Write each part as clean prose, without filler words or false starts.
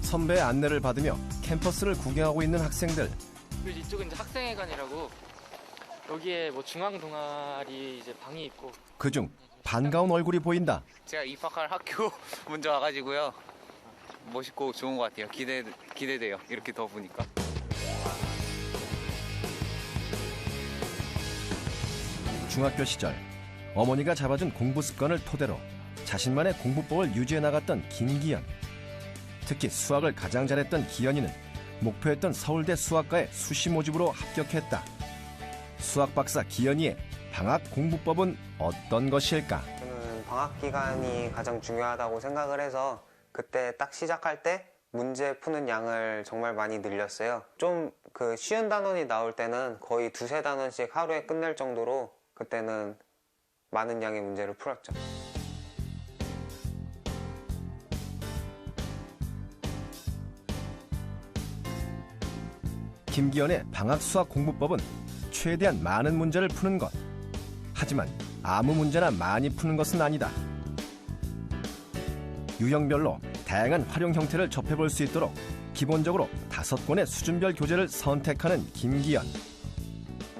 선배의 안내를 받으며 캠퍼스를 구경하고 있는 학생들. 그리고 이쪽은 이제 학생회관이라고 여기에 뭐 중앙 동아리 이제 방이 있고. 그중 반가운 얼굴이 보인다. 제가 입학할 학교 먼저 와가지고요. 멋있고 좋은 것 같아요. 기대돼요. 이렇게 더 보니까. 중학교 시절 어머니가 잡아준 공부 습관을 토대로 자신만의 공부법을 유지해 나갔던 김기현. 특히 수학을 가장 잘했던 기현이는 목표했던 서울대 수학과에 수시 모집으로 합격했다. 수학 박사 기현이의 방학 공부법은 어떤 것일까? 저는 방학 기간이 가장 중요하다고 생각을 해서 그때 딱 시작할 때 문제 푸는 양을 정말 많이 늘렸어요. 좀 그 쉬운 단원이 나올 때는 거의 두세 단원씩 하루에 끝낼 정도로 그때는 많은 양의 문제를 풀었죠. 김기현의 방학 수학 공부법은 최대한 많은 문제를 푸는 것. 하지만 아무 문제나 많이 푸는 것은 아니다. 유형별로 다양한 활용 형태를 접해볼 수 있도록 기본적으로 5권의 수준별 교재를 선택하는 김기현.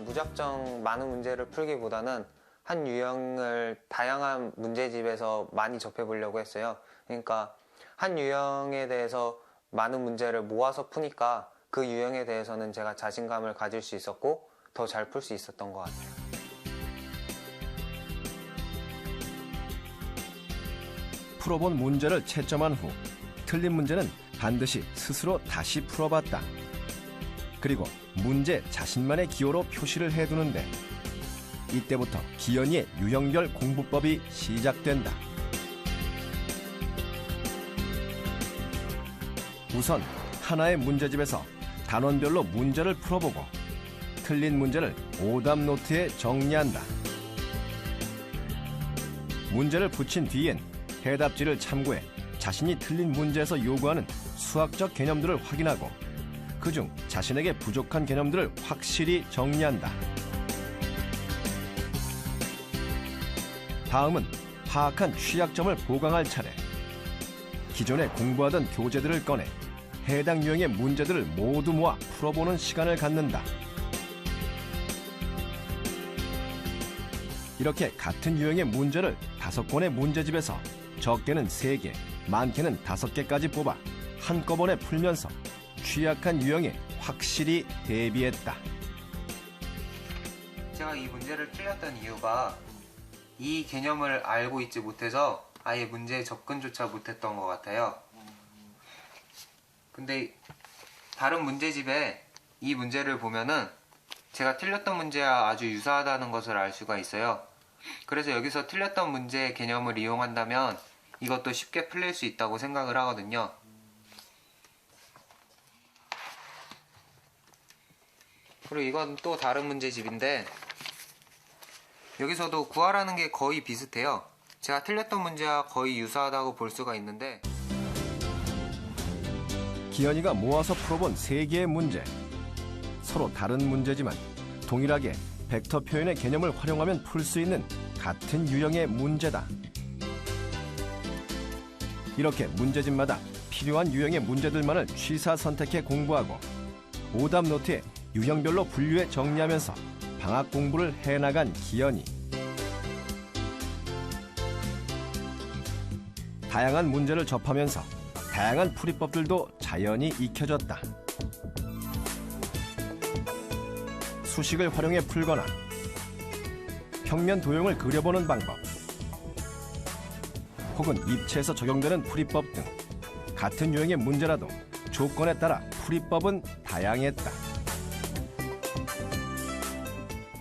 무작정 많은 문제를 풀기보다는 한 유형을 다양한 문제집에서 많이 접해보려고 했어요. 그러니까 한 유형에 대해서 많은 문제를 모아서 푸니까 그 유형에 대해서는 제가 자신감을 가질 수 있었고 더 잘 풀 수 있었던 것 같아요. 풀어본 문제를 채점한 후 틀린 문제는 반드시 스스로 다시 풀어봤다. 그리고 문제 자신만의 기호로 표시를 해두는데 이때부터 기현이의 유형별 공부법이 시작된다. 우선 하나의 문제집에서 단원별로 문제를 풀어보고 틀린 문제를 오답 노트에 정리한다. 문제를 붙인 뒤엔 해답지를 참고해 자신이 틀린 문제에서 요구하는 수학적 개념들을 확인하고 그중 자신에게 부족한 개념들을 확실히 정리한다. 다음은 파악한 취약점을 보강할 차례. 기존에 공부하던 교재들을 꺼내 해당 유형의 문제들을 모두 모아 풀어보는 시간을 갖는다. 이렇게 같은 유형의 문제를 5권의 문제집에서 적게는 3개, 많게는 5개까지 뽑아 한꺼번에 풀면서 취약한 유형에 확실히 대비했다. 제가 이 문제를 틀렸던 이유가 이 개념을 알고 있지 못해서 아예 문제에 접근조차 못했던 것 같아요. 근데 다른 문제집에 이 문제를 보면은 제가 틀렸던 문제와 아주 유사하다는 것을 알 수가 있어요. 그래서 여기서 틀렸던 문제의 개념을 이용한다면 이것도 쉽게 풀릴 수 있다고 생각을 하거든요. 그리고 이건 또 다른 문제집인데 여기서도 구하라는 게 거의 비슷해요. 제가 틀렸던 문제와 거의 유사하다고 볼 수가 있는데 기현이가 모아서 풀어본 3개의 문제. 서로 다른 문제지만 동일하게 벡터 표현의 개념을 활용하면 풀 수 있는 같은 유형의 문제다. 이렇게 문제집마다 필요한 유형의 문제들만을 취사 선택해 공부하고 오답 노트에 유형별로 분류해 정리하면서 방학 공부를 해나간 기현이. 다양한 문제를 접하면서 다양한 풀이법들도 자연히 익혀졌다. 수식을 활용해 풀거나 평면 도형을 그려보는 방법, 혹은 입체에서 적용되는 풀이법 등 같은 유형의 문제라도 조건에 따라 풀이법은 다양했다.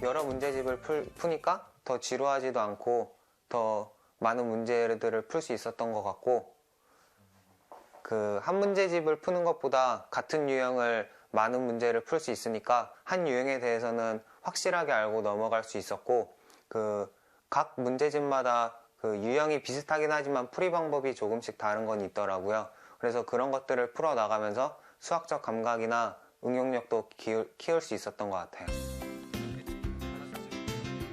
여러 문제집을 푸니까 더 지루하지도 않고 더 많은 문제들을 풀 수 있었던 것 같고 그 한 문제집을 푸는 것보다 같은 유형을 많은 문제를 풀 수 있으니까 한 유형에 대해서는 확실하게 알고 넘어갈 수 있었고 그 각 문제집마다 그 유형이 비슷하긴 하지만 풀이 방법이 조금씩 다른 건 있더라고요. 그래서 그런 것들을 풀어 나가면서 수학적 감각이나 응용력도 키울 수 있었던 것 같아요.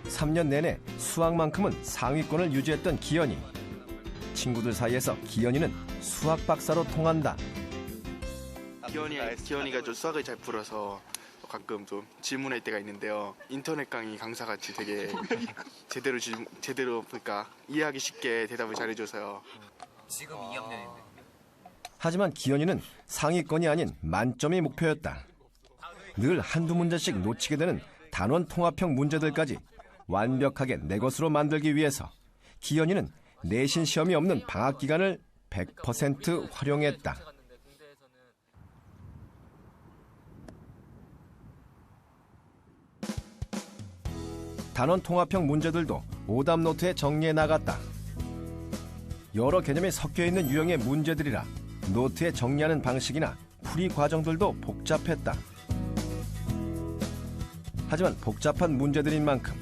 3년 내내 수학만큼은 상위권을 유지했던 기현이. 친구들 사이에서 기현이는 수학 박사로 통한다. 기현이가 좀 수학을 잘 풀어서 가끔 좀 질문할 때가 있는데요. 인터넷 강의 강사같이 되게 제대로 그러니까 이해하기 쉽게 대답을 잘해줘서요. 지금 2학년인데. 하지만 기현이는 상위권이 아닌 만점이 목표였다. 늘 한두 문제씩 놓치게 되는 단원 통합형 문제들까지 완벽하게 내 것으로 만들기 위해서 기현이는 내신 시험이 없는 방학 기간을 100% 활용했다. 단원 통합형 문제들도 오답 노트에 정리해 나갔다. 여러 개념이 섞여 있는 유형의 문제들이라 노트에 정리하는 방식이나 풀이 과정들도 복잡했다. 하지만 복잡한 문제들인 만큼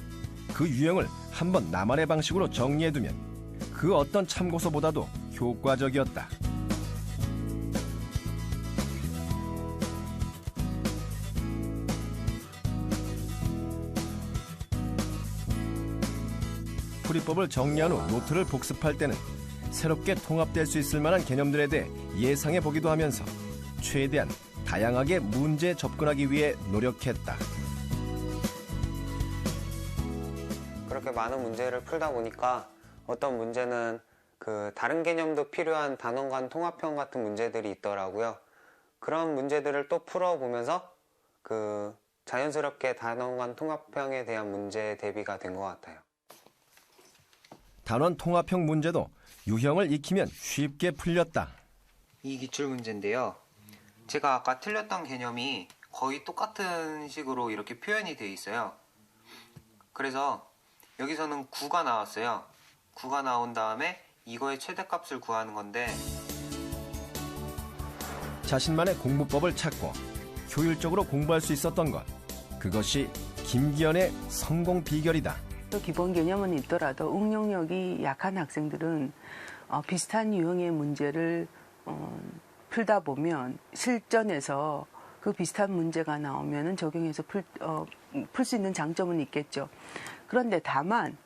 그 유형을 한번 나만의 방식으로 정리해두면 그 어떤 참고서보다도 효과적이었다. 풀이법을 정리한 후 노트를 복습할 때는 새롭게 통합될 수 있을 만한 개념들에 대해 예상해 보기도 하면서 최대한 다양하게 문제에 접근하기 위해 노력했다. 그렇게 많은 문제를 풀다 보니까 어떤 문제는 그 다른 개념도 필요한 단원 간 통합형 같은 문제들이 있더라고요. 그런 문제들을 또 풀어보면서 그 자연스럽게 단원 간 통합형에 대한 문제 대비가 된 것 같아요. 단원 통합형 문제도 유형을 익히면 쉽게 풀렸다. 이 기출 문제인데요. 제가 아까 틀렸던 개념이 거의 똑같은 식으로 이렇게 표현이 되어 있어요. 그래서 여기서는 9가 나왔어요. 9가 나온 다음에 이거의 최대값을 구하는 건데 자신만의 공부법을 찾고 효율적으로 공부할 수 있었던 것. 그것이 김기현의 성공 비결이다. 기본 개념은 있더라도 응용력이 약한 학생들은 비슷한 유형의 문제를 풀다 보면 실전에서 그 비슷한 문제가 나오면 적용해서 풀 수 있는 장점은 있겠죠. 그런데 다만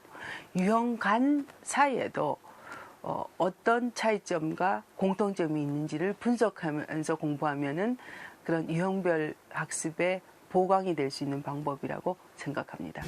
유형 간 사이에도 어떤 차이점과 공통점이 있는지를 분석하면서 공부하면은 그런 유형별 학습에 보강이 될 수 있는 방법이라고 생각합니다.